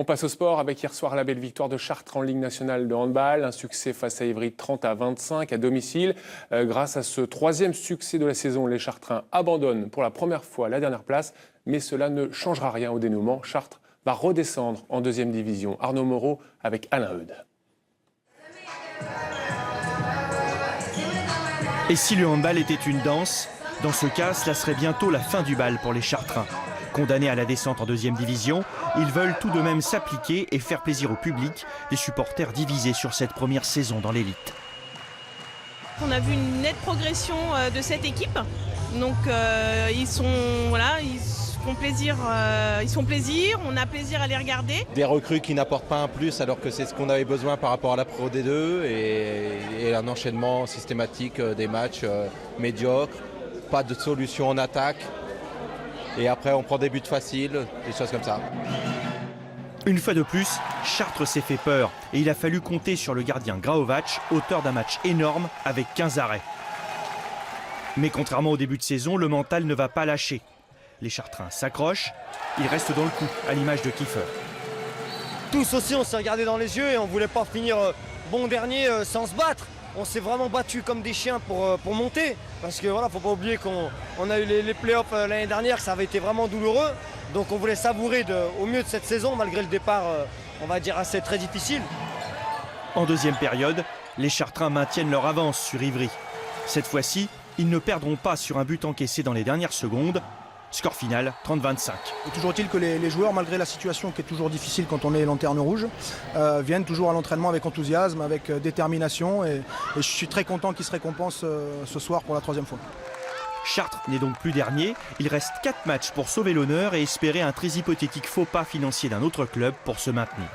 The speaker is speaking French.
On passe au sport avec hier soir la belle victoire de Chartres en Ligue nationale de handball. Un succès face à Ivry 30-25 à domicile. Grâce à ce troisième succès de la saison, les Chartrains abandonnent pour la première fois la dernière place. Mais cela ne changera rien au dénouement. Chartres va redescendre en deuxième division. Arnaud Moreau avec Alain Eudes. Et si le handball était une danse, dans ce cas, cela serait bientôt la fin du bal pour les Chartrains. Condamnés à la descente en deuxième division, ils veulent tout de même s'appliquer et faire plaisir au public, des supporters divisés sur cette première saison dans l'élite. On a vu une nette progression de cette équipe, donc ils font plaisir, on a plaisir à les regarder. Des recrues qui n'apportent pas un plus alors que c'est ce qu'on avait besoin par rapport à la Pro D2 et un enchaînement systématique des matchs médiocres, pas de solution en attaque. Et après, on prend des buts faciles, des choses comme ça. Une fois de plus, Chartres s'est fait peur et il a fallu compter sur le gardien Graovac, auteur d'un match énorme avec 15 arrêts. Mais contrairement au début de saison, le mental ne va pas lâcher. Les Chartrains s'accrochent, ils restent dans le coup, à l'image de Kiefer. Tous aussi, on s'est regardé dans les yeux et on ne voulait pas finir bon dernier sans se battre. On s'est vraiment battu comme des chiens pour monter. Parce que voilà, faut pas oublier qu'on a eu les playoffs l'année dernière, ça avait été vraiment douloureux. Donc on voulait savourer au mieux de cette saison, malgré le départ, on va dire, assez très difficile. En deuxième période, les Chartrains maintiennent leur avance sur Ivry. Cette fois-ci, ils ne perdront pas sur un but encaissé dans les dernières secondes. Score final, 30-25. Toujours est-il que les joueurs, malgré la situation qui est toujours difficile quand on est lanterne rouge, viennent toujours à l'entraînement avec enthousiasme, avec détermination. Et je suis très content qu'ils se récompensent ce soir pour la troisième fois. Chartres n'est donc plus dernier. Il reste 4 matchs pour sauver l'honneur et espérer un très hypothétique faux pas financier d'un autre club pour se maintenir.